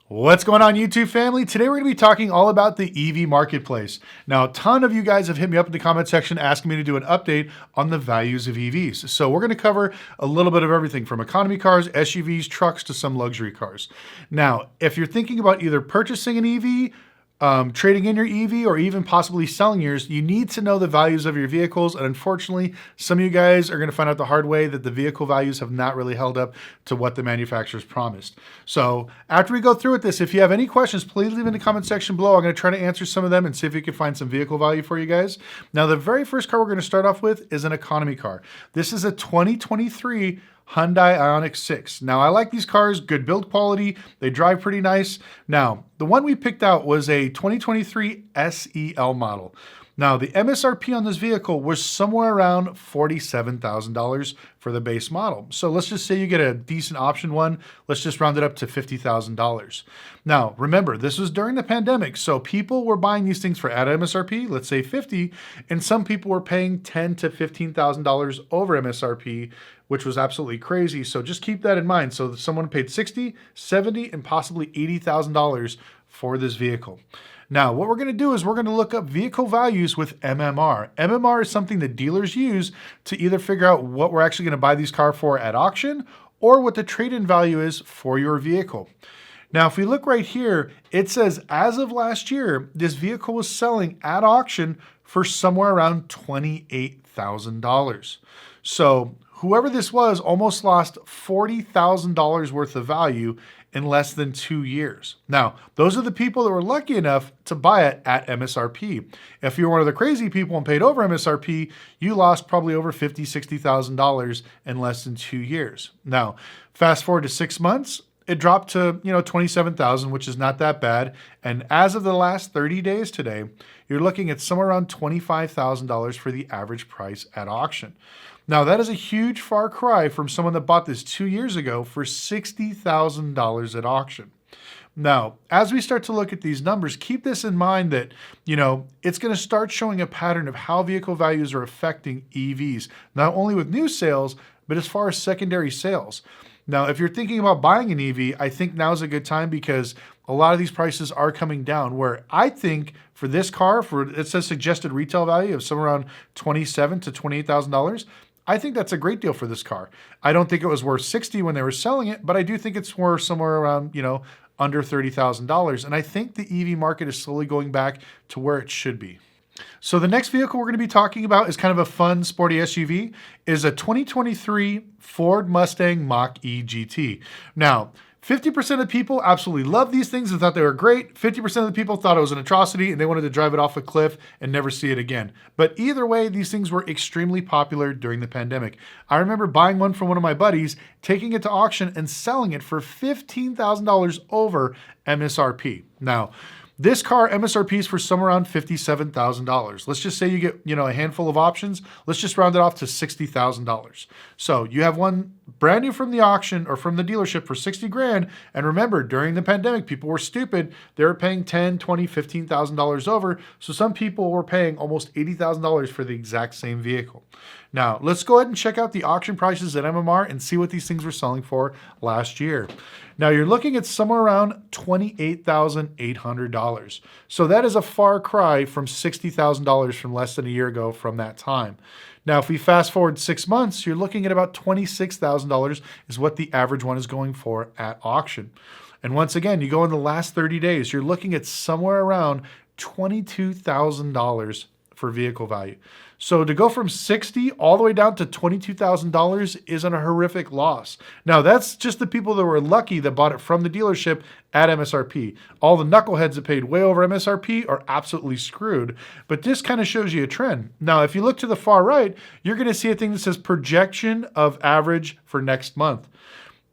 What's going on, YouTube family? Today we're going to be talking all about the EV marketplace. Now, a ton of you guys have hit me up in the comment section asking me to do an update on the values of EVs. So we're going to cover a little bit of everything from economy cars, SUVs, trucks, to some luxury cars. Now, if you're thinking about either purchasing an EV, trading in your EV, or even possibly selling yours, you need to know the values of your vehicles. And unfortunately, some of you guys are going to find out the hard way that the vehicle values have not really held up to what the manufacturers promised. So after we go through with this, if you have any questions, please leave in the comment section below. I'm going to try to answer some of them and see if we can find some vehicle value for you guys. Now, the very first car we're going to start off with is an economy car. This is a 2023 Hyundai Ioniq 6. Now, I like these cars, good build quality, they drive pretty nice. Now, the one we picked out was a 2023 SEL model. Now, the MSRP on this vehicle was somewhere around $47,000 for the base model. So let's just say you get a decent option one. Let's just round it up to $50,000. Now, remember, this was during the pandemic, so people were buying these things for at MSRP, let's say 50, and some people were paying $10,000 to $15,000 over MSRP, which was absolutely crazy. So just keep that in mind. So someone paid $60,000, $70,000, and possibly $80,000 for this vehicle. Now, what we're going to do is we're going to look up vehicle values with MMR. MMR is something that dealers use to either figure out what we're actually going to buy these cars for at auction or what the trade-in value is for your vehicle. Now, if we look right here, it says as of last year, this vehicle was selling at auction for somewhere around $28,000. So whoever this was almost lost $40,000 worth of value in less than 2 years. Now, those are the people that were lucky enough to buy it at MSRP. If you're one of the crazy people and paid over MSRP, you lost probably over $50,000, $60,000 in less than 2 years. Now, fast forward to 6 months, it dropped to, $27,000, which is not that bad. And as of the last 30 days today, you're looking at somewhere around $25,000 for the average price at auction. Now, that is a huge far cry from someone that bought this 2 years ago for $60,000 at auction. Now, as we start to look at these numbers, keep this in mind that, it's going to start showing a pattern of how vehicle values are affecting EVs, not only with new sales, but as far as secondary sales. Now, if you're thinking about buying an EV, I think now's a good time because a lot of these prices are coming down, where I think for this car, it says suggested retail value of somewhere around $27,000 to $28,000. I think that's a great deal for this car. I don't think it was worth $60,000 when they were selling it, but I do think it's worth somewhere around, under $30,000. And I think the EV market is slowly going back to where it should be. So the next vehicle we're going to be talking about is kind of a fun, sporty SUV, is a 2023 Ford Mustang Mach-E GT. Now, 50% of people absolutely love these things and thought they were great. 50% of the people thought it was an atrocity and they wanted to drive it off a cliff and never see it again. But either way, these things were extremely popular during the pandemic. I remember buying one from one of my buddies, taking it to auction and selling it for $15,000 over MSRP. Now, this car MSRP is for somewhere around $57,000. Let's just say you get, a handful of options. Let's just round it off to $60,000. So you have one brand new from the auction or from the dealership for 60 grand. And remember, during the pandemic, people were stupid. They were paying $10,000, $20,000, $15,000 over. So some people were paying almost $80,000 for the exact same vehicle. Now, let's go ahead and check out the auction prices at MMR and see what these things were selling for last year. Now, you're looking at somewhere around $28,800. So that is a far cry from $60,000 from less than a year ago from that time. Now, if we fast forward 6 months, you're looking at about $26,000 is what the average one is going for at auction. And once again, you go in the last 30 days, you're looking at somewhere around $22,000 for vehicle value. So to go from $60,000 all the way down to $22,000 isn't a horrific loss. Now, that's just the people that were lucky that bought it from the dealership at MSRP. All the knuckleheads that paid way over MSRP are absolutely screwed. But this kind of shows you a trend. Now, if you look to the far right, you're going to see a thing that says projection of average for next month.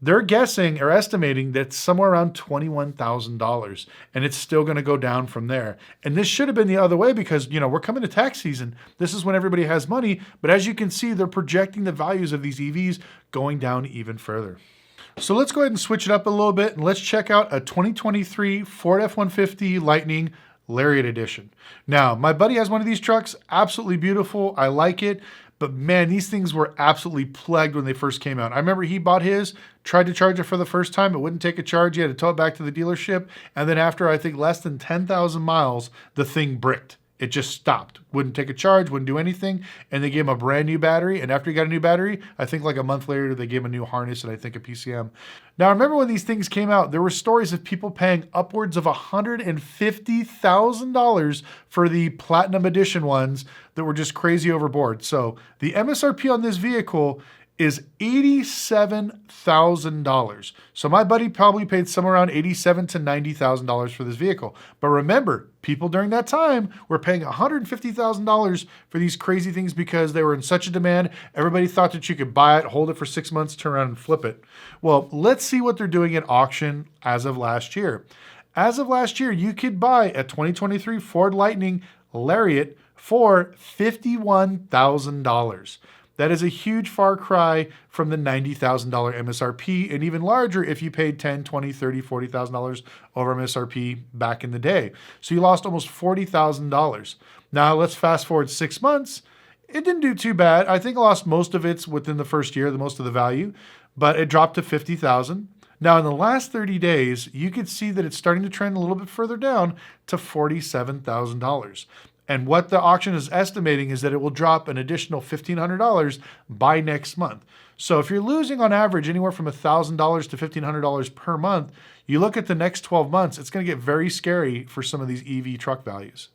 They're guessing or estimating that somewhere around $21,000, and it's still going to go down from there. And this should have been the other way because, we're coming to tax season. This is when everybody has money. But as you can see, they're projecting the values of these EVs going down even further. So let's go ahead and switch it up a little bit, and let's check out a 2023 Ford F-150 Lightning Lariat Edition. Now, my buddy has one of these trucks, absolutely beautiful. I like it. But man, these things were absolutely plagued when they first came out. I remember he bought his, tried to charge it for the first time. It wouldn't take a charge. He had to tow it back to the dealership. And then after, I think, less than 10,000 miles, the thing bricked. It just stopped. Wouldn't take a charge, wouldn't do anything. And they gave him a brand new battery. And after he got a new battery, I think like a month later, they gave him a new harness and I think a PCM. Now, I remember when these things came out, there were stories of people paying upwards of $150,000 for the Platinum Edition ones that were just crazy overboard. So the MSRP on this vehicle is $87,000. So my buddy probably paid somewhere around $87,000 to $90,000 for this vehicle. But remember, people during that time were paying $150,000 for these crazy things because they were in such a demand. Everybody thought that you could buy it, hold it for 6 months, turn around and flip it. Well, let's see what they're doing at auction as of last year. As of last year, you could buy a 2023 Ford Lightning Lariat for $51,000. That is a huge far cry from the $90,000 MSRP, and even larger if you paid $10,000, $20,000, $30,000, $40,000 over MSRP back in the day. So you lost almost $40,000. Now let's fast forward 6 months. It didn't do too bad. I think I lost most of it within the first year, the most of the value, but it dropped to $50,000. Now in the last 30 days, you could see that it's starting to trend a little bit further down to $47,000. And what the auction is estimating is that it will drop an additional $1,500 by next month. So if you're losing on average anywhere from $1,000 to $1,500 per month, you look at the next 12 months, it's going to get very scary for some of these EV truck values.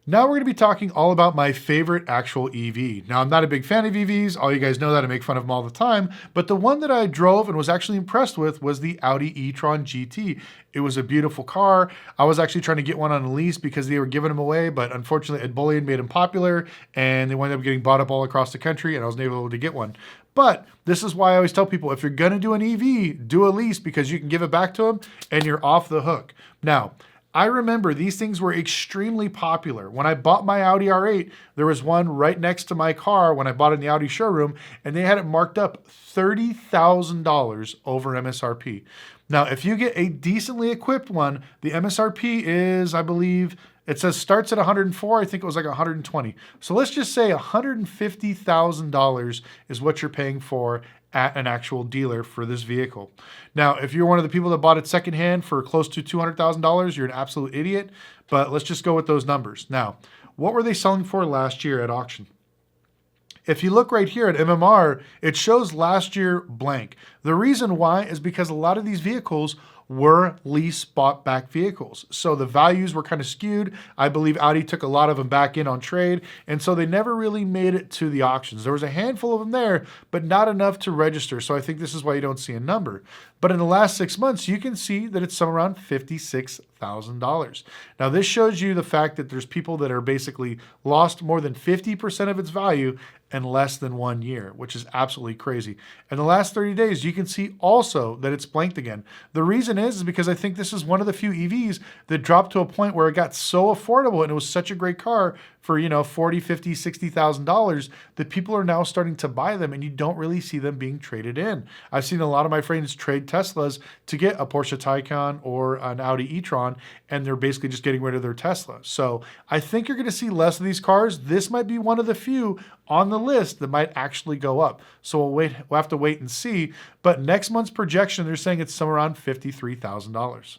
Now we're going to be talking all about my favorite actual EV. Now, I'm not a big fan of EVs. All you guys know that. I make fun of them all the time. But the one that I drove and was actually impressed with was the Audi e-tron GT. It was a beautiful car. I was actually trying to get one on a lease because they were giving them away, but unfortunately Ed Bullion made them popular and they wound up getting bought up all across the country and I wasn't able to get one. But this is why I always tell people, if you're going to do an EV, do a lease because you can give it back to them and you're off the hook. Now, I remember these things were extremely popular. When I bought my Audi R8, there was one right next to my car when I bought it in the Audi showroom, and they had it marked up $30,000 over MSRP. Now, if you get a decently equipped one, the MSRP is, I believe, it says starts at 104. I think it was like 120. So let's just say $150,000 is what you're paying for at an actual dealer for this vehicle. Now, if you're one of the people that bought it secondhand for close to $200,000, you're an absolute idiot, but let's just go with those numbers. Now, what were they selling for last year at auction? If you look right here at MMR, it shows last year blank. The reason why is because a lot of these vehicles were lease bought back vehicles. So the values were kind of skewed. I believe Audi took a lot of them back in on trade. And so they never really made it to the auctions. There was a handful of them there, but not enough to register. So I think this is why you don't see a number. But in the last 6 months, you can see that it's somewhere around $56,000. Now this shows you the fact that there's people that are basically lost more than 50% of its value in less than 1 year, which is absolutely crazy. In the last 30 days, you can see also that it's blanked again. The reason is because I think this is one of the few EVs that dropped to a point where it got so affordable and it was such a great car for, $40,000, $50,000, $60,000 that people are now starting to buy them and you don't really see them being traded in. I've seen a lot of my friends trade Teslas to get a Porsche Taycan or an Audi e-tron, and they're basically just getting rid of their Tesla. So I think you're going to see less of these cars. This might be one of the few on the list that might actually go up. So we'll have to wait and see. But next month's projection, they're saying it's somewhere around $53,000.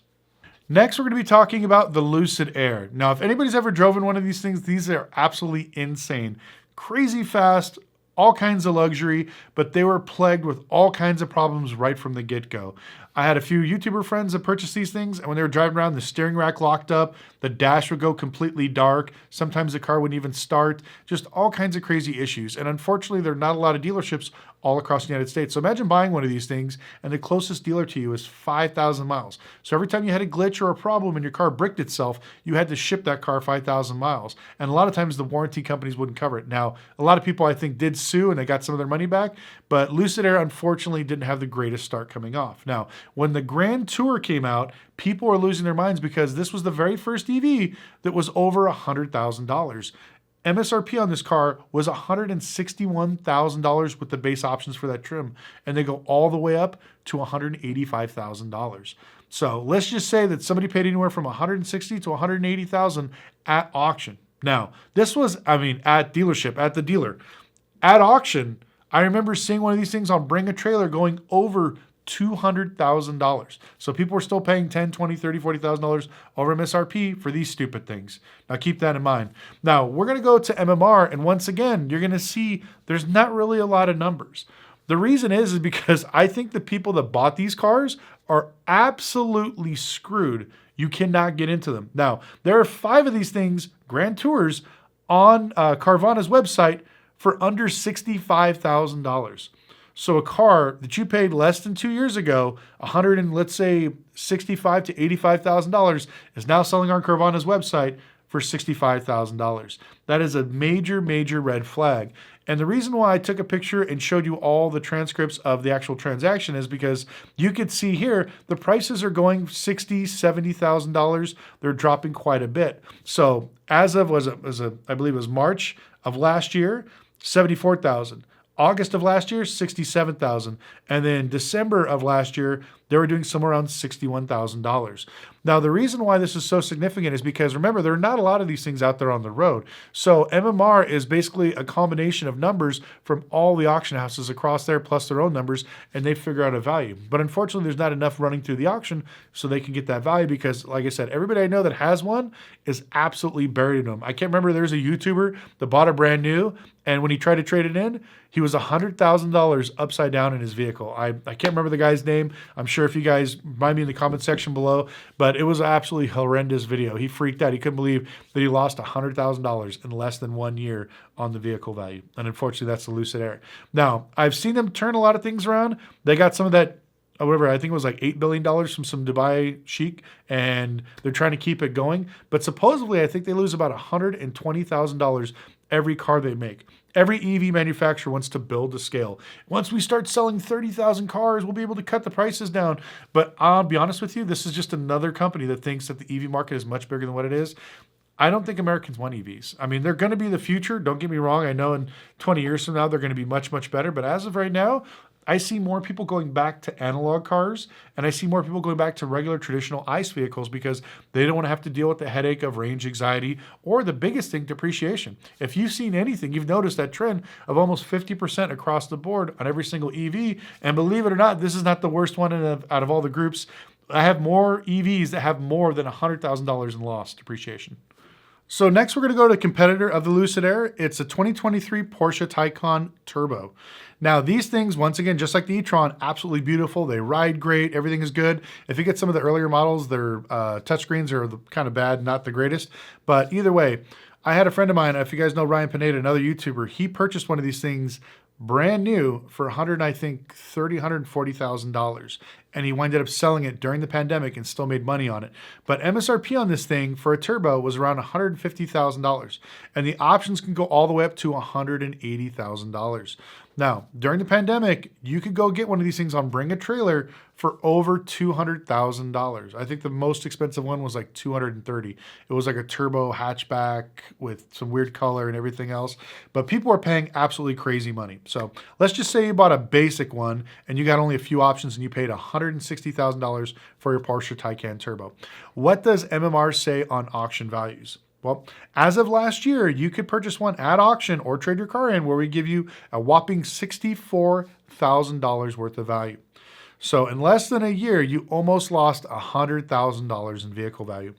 Next, we're going to be talking about the Lucid Air. Now, if anybody's ever driven one of these things, these are absolutely insane. Crazy fast, all kinds of luxury, but they were plagued with all kinds of problems right from the get-go. I had a few YouTuber friends that purchased these things, and when they were driving around, the steering rack locked up, the dash would go completely dark, sometimes the car wouldn't even start, just all kinds of crazy issues. And unfortunately, there are not a lot of dealerships all across the United States. So imagine buying one of these things, and the closest dealer to you is 5,000 miles. So every time you had a glitch or a problem and your car bricked itself, you had to ship that car 5,000 miles. And a lot of times the warranty companies wouldn't cover it. Now, a lot of people I think did sue and they got some of their money back, but Lucid Air unfortunately didn't have the greatest start coming off. Now, when the Grand Tour came out, people were losing their minds because this was the very first EV that was over $100,000. MSRP on this car was $161,000 with the base options for that trim, and they go all the way up to $185,000. So let's just say that somebody paid anywhere from $160,000 to $180,000 at auction. Now, this was, at dealership, at the dealer. At auction, I remember seeing one of these things on Bring a Trailer going over $200,000. So people were still paying $10, $20, $30, $40,000 over MSRP for these stupid things. Now keep that in mind. Now we're going to go to MMR, and once again, you're going to see there's not really a lot of numbers. The reason is because I think the people that bought these cars are absolutely screwed. You cannot get into them. Now, there are 5 of these things, Grand Tours, on Carvana's website for under $65,000. So a car that you paid less than 2 years ago, let's say $65,000 to $85,000, is now selling on Carvana's website for $65,000. That is a major, major red flag. And the reason why I took a picture and showed you all the transcripts of the actual transaction is because you could see here the prices are going $60,000, $70,000. They're dropping quite a bit. So as of I believe it was March of last year, $74,000. August of last year, $67,000. And then December of last year, they were doing somewhere around $61,000. Now, the reason why this is so significant is because, remember, there are not a lot of these things out there on the road. So MMR is basically a combination of numbers from all the auction houses across there, plus their own numbers, and they figure out a value. But unfortunately, there's not enough running through the auction so they can get that value because, like I said, everybody I know that has one is absolutely buried in them. I can't remember, there's a YouTuber that bought a brand new, and when he tried to trade it in, he was $100,000 upside down in his vehicle. I can't remember the guy's name. I'm sure if you guys remind me in the comment section below, but it was an absolutely horrendous video. He freaked out. He couldn't believe that he lost $100,000 in less than 1 year on the vehicle value. And unfortunately, that's the Lucid Air. Now, I've seen them turn a lot of things around. They got some of that, whatever, I think it was like $8 billion from some Dubai chic, and they're trying to keep it going. But supposedly, I think they lose about $120,000 every car they make. Every EV manufacturer wants to build to scale. Once we start selling 30,000 cars, we'll be able to cut the prices down. But I'll be honest with you, this is just another company that thinks that the EV market is much bigger than what it is. I don't think Americans want EVs. I mean, they're going to be the future. Don't get me wrong. I know in 20 years from now, they're going to be much, much better. But as of right now, I see more people going back to analog cars, and I see more people going back to regular traditional ICE vehicles because they don't want to have to deal with the headache of range anxiety or the biggest thing, depreciation. If you've seen anything, you've noticed that trend of almost 50% across the board on every single EV. And believe it or not, this is not the worst one out of all the groups. I have more EVs that have more than $100,000 in lost depreciation. So next we're going to go to a competitor of the Lucid Air. It's a 2023 Porsche Taycan Turbo. Now these things, once again, just like the e-tron, absolutely beautiful. They ride great. Everything is good. If you get some of the earlier models, their touchscreens are kind of bad, not the greatest. But either way, I had a friend of mine, if you guys know Ryan Pineda, another YouTuber, he purchased one of these things brand new for $140,000. And he winded up selling it during the pandemic and still made money on it. But MSRP on this thing for a turbo was around $150,000. And the options can go all the way up to $180,000. Now, during the pandemic, you could go get one of these things on Bring a Trailer for over $200,000. I think the most expensive one was like $230,000. It was like a turbo hatchback with some weird color and everything else. But people were paying absolutely crazy money. So let's just say you bought a basic one and you got only a few options and you paid $160,000 for your Porsche Taycan Turbo. What does MMR say on auction values? Well, as of last year, you could purchase one at auction or trade your car in where we give you a whopping $64,000 worth of value. So in less than a year, you almost lost $100,000 in vehicle value.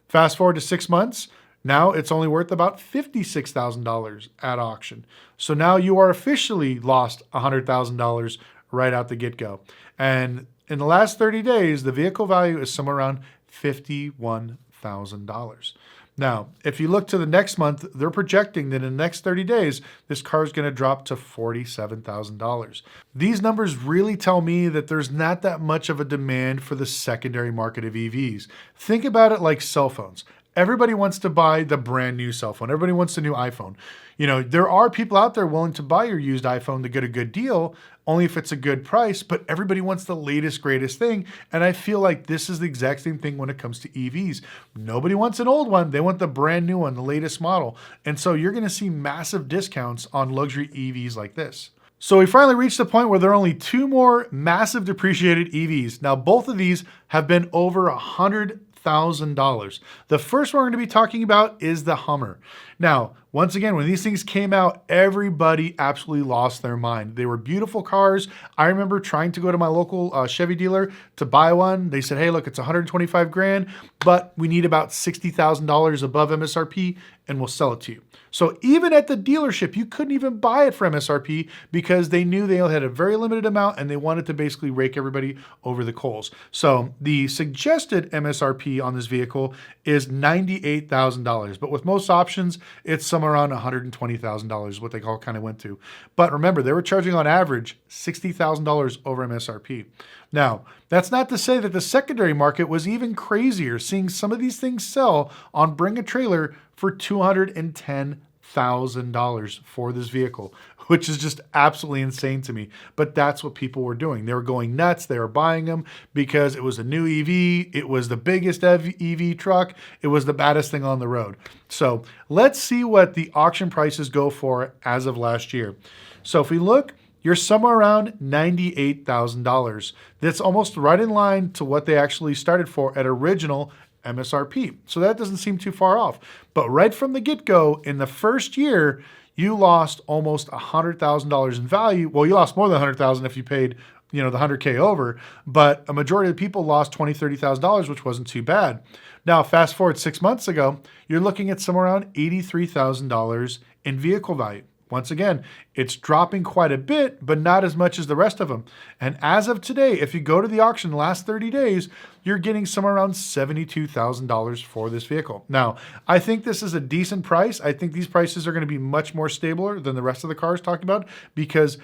Fast forward to 6 months, now it's only worth about $56,000 at auction. So now you are officially lost $100,000 right out the get-go. And in the last 30 days, the vehicle value is somewhere around $51,000. Now, if you look to the next month, they're projecting that in the next 30 days, this car is going to drop to $47,000. These numbers really tell me that there's not that much of a demand for the secondary market of EVs. Think about it like cell phones. Everybody wants to buy the brand new cell phone. Everybody wants the new iPhone. You know, there are people out there willing to buy your used iPhone to get a good deal, only if it's a good price, but everybody wants the latest, greatest thing. And I feel like this is the exact same thing when it comes to EVs. Nobody wants an old one. They want the brand new one, the latest model. And so you're going to see massive discounts on luxury EVs like this. So we finally reached the point where there are only 2 more massive depreciated EVs. Now, both of these have been over $100,000. The first one we're going to be talking about is the Hummer. Now, once again, when these things came out, everybody absolutely lost their mind. They were beautiful cars. I remember trying to go to my local Chevy dealer to buy one. They said, hey, look, it's 125 grand, but we need about $60,000 above MSRP and we'll sell it to you. So even at the dealership, you couldn't even buy it for MSRP because they knew they had a very limited amount and they wanted to basically rake everybody over the coals. So the suggested MSRP on this vehicle is $98,000, but with most options, it's somewhere around $120,000, what they all kind of went to. But remember, they were charging on average $60,000 over MSRP. Now, that's not to say that the secondary market was even crazier, seeing some of these things sell on Bring a Trailer for $210,000 for this vehicle, which is just absolutely insane to me. But that's what people were doing. They were going nuts. They were buying them because it was a new EV. It was the biggest EV truck. It was the baddest thing on the road. So let's see what the auction prices go for as of last year. So if we look, you're somewhere around $98,000. That's almost right in line to what they actually started for at original MSRP. So that doesn't seem too far off. But right from the get-go, in the first year, you lost almost $100,000 in value. Well, you lost more than $100,000 if you paid, the $100K over, but a majority of people lost $20,000, $30,000, which wasn't too bad. Now, fast forward 6 months ago, you're looking at somewhere around $83,000 in vehicle value. Once again, it's dropping quite a bit, but not as much as the rest of them. And as of today, if you go to the auction the last 30 days, you're getting somewhere around $72,000 for this vehicle. Now, I think this is a decent price. I think these prices are going to be much more stabler than the rest of the cars talked about because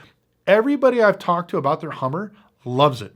everybody I've talked to about their Hummer loves it.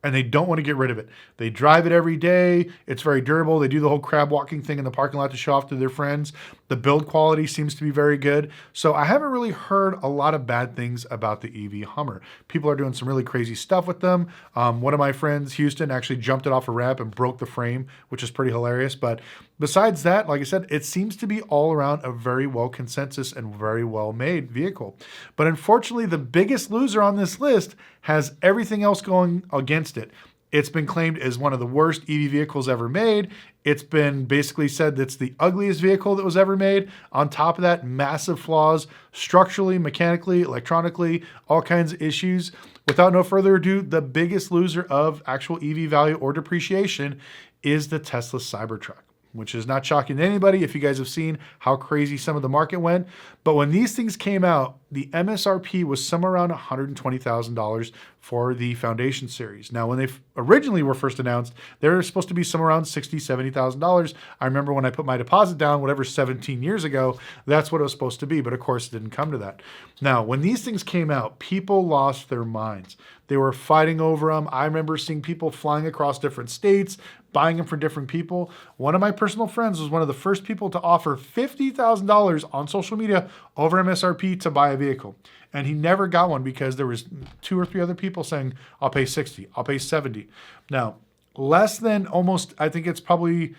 And they don't want to get rid of it. They drive it every day. It's very durable. They do the whole crab walking thing in the parking lot to show off to their friends. The build quality seems to be very good. So I haven't really heard a lot of bad things about the EV Hummer. People are doing some really crazy stuff with them. One of my friends, Houston, actually jumped it off a ramp and broke the frame, which is pretty hilarious. But besides that, like I said, it seems to be all around a very well consensus and very well made vehicle. But unfortunately, the biggest loser on this list has everything else going against it. It's been claimed as one of the worst EV vehicles ever made. It's been basically said that it's the ugliest vehicle that was ever made. On top of that, massive flaws, structurally, mechanically, electronically, all kinds of issues. Without no further ado, the biggest loser of actual EV value or depreciation is the Tesla Cybertruck, which is not shocking to anybody if you guys have seen how crazy some of the market went. But when these things came out, the MSRP was somewhere around $120,000 for the Foundation Series. Now, when they originally were first announced, they were supposed to be somewhere around $60,000, $70,000. I remember when I put my deposit down, whatever, 17 years ago, that's what it was supposed to be. But of course, it didn't come to that. Now, when these things came out, people lost their minds. They were fighting over them. I remember seeing people flying across different states, buying them from different people. One of my personal friends was one of the first people to offer $50,000 on social media over MSRP to buy a vehicle. And he never got one because there was 2 or 3 other people saying, I'll pay 60, I'll pay 70. Now, less than almost, I think it's probably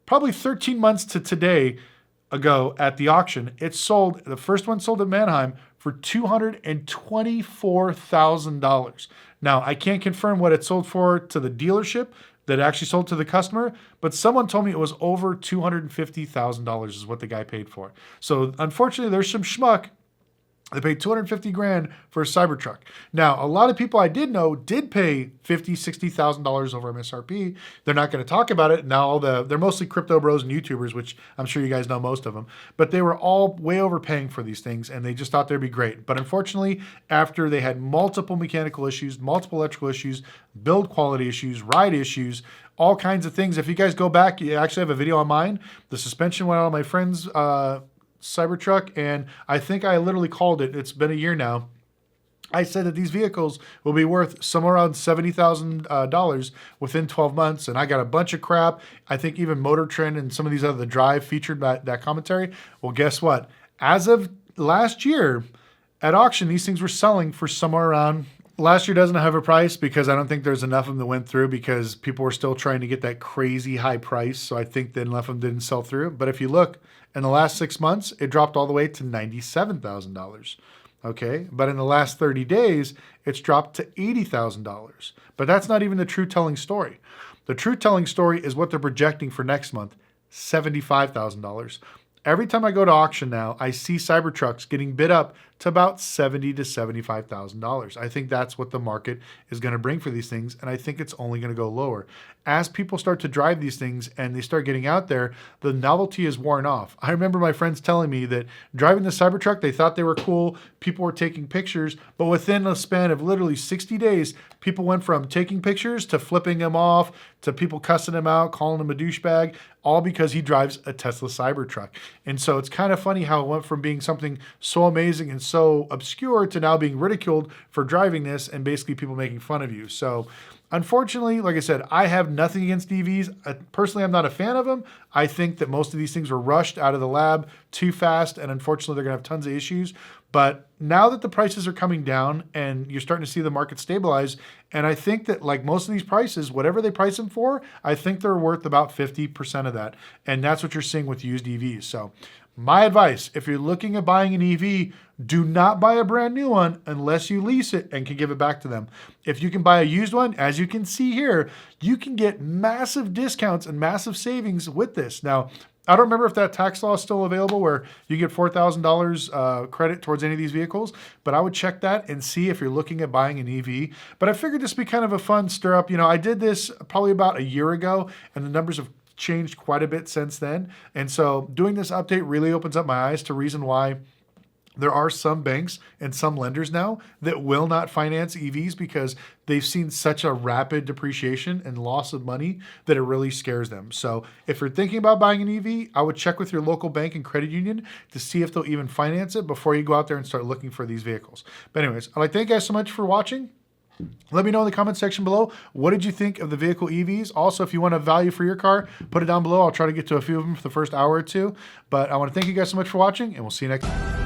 13 months to today ago at the auction, it sold, the first one sold at Manheim for $224,000. Now, I can't confirm what it sold for to the dealership that actually sold to the customer, but someone told me it was over $250,000 is what the guy paid for. So unfortunately, there's some schmuck. They paid $250,000 for a Cybertruck. Now, a lot of people I did know did pay $50,000, $60,000 over MSRP. They're not going to talk about it. Now, they're mostly crypto bros and YouTubers, which I'm sure you guys know most of them. But they were all way overpaying for these things, and they just thought they'd be great. But unfortunately, after they had multiple mechanical issues, multiple electrical issues, build quality issues, ride issues, all kinds of things. If you guys go back, you actually have a video on mine. The suspension went out on my friend's Cybertruck, and I think I literally called it. It's been a year now. I said that these vehicles will be worth somewhere around $70,000 within 12 months, and I got a bunch of crap. I think even Motor Trend and some of these other Drive featured that commentary. Well, guess what? As of last year at auction, these things were selling for somewhere around, last year doesn't have a price because I don't think there's enough of them that went through because people were still trying to get that crazy high price. So I think that enough of them didn't sell through. But if you look, in the last 6 months, it dropped all the way to $97,000. Okay, but in the last 30 days, it's dropped to $80,000. But that's not even the true telling story. The true telling story is what they're projecting for next month, $75,000. every time I go to auction now, I see Cybertrucks getting bid up to about $70,000 to $75,000. I think that's what the market is going to bring for these things, and I think it's only going to go lower. As people start to drive these things and they start getting out there, the novelty is worn off. I remember my friends telling me that driving the Cybertruck, they thought they were cool, people were taking pictures, but within a span of literally 60 days, people went from taking pictures to flipping him off, to people cussing him out, calling him a douchebag, all because he drives a Tesla Cybertruck. And so it's kind of funny how it went from being something so amazing and so obscure to now being ridiculed for driving this and basically people making fun of you. So unfortunately, like I said, I have nothing against EVs. Personally, I'm not a fan of them. I think that most of these things were rushed out of the lab too fast, and unfortunately, they're going to have tons of issues. But now that the prices are coming down and you're starting to see the market stabilize, and I think that like most of these prices, whatever they price them for, I think they're worth about 50% of that. And that's what you're seeing with used EVs. So my advice, if you're looking at buying an EV, do not buy a brand new one unless you lease it and can give it back to them. If you can buy a used one, as you can see here, you can get massive discounts and massive savings with this. Now, I don't remember if that tax law is still available where you get $4,000 credit towards any of these vehicles, but I would check that and see if you're looking at buying an EV. But I figured this would be kind of a fun stir up. You know, I did this probably about a year ago, and the numbers have changed quite a bit since then. And so doing this update really opens up my eyes to reason why there are some banks and some lenders now that will not finance EVs because they've seen such a rapid depreciation and loss of money that it really scares them. So if you're thinking about buying an EV, I would check with your local bank and credit union to see if they'll even finance it before you go out there and start looking for these vehicles. But anyways, I'd like to thank you guys so much for watching. Let me know in the comment section below, what did you think of the vehicle EVs? Also, if you want a value for your car, put it down below. I'll try to get to a few of them for the first hour or two. But I want to thank you guys so much for watching, and we'll see you next time.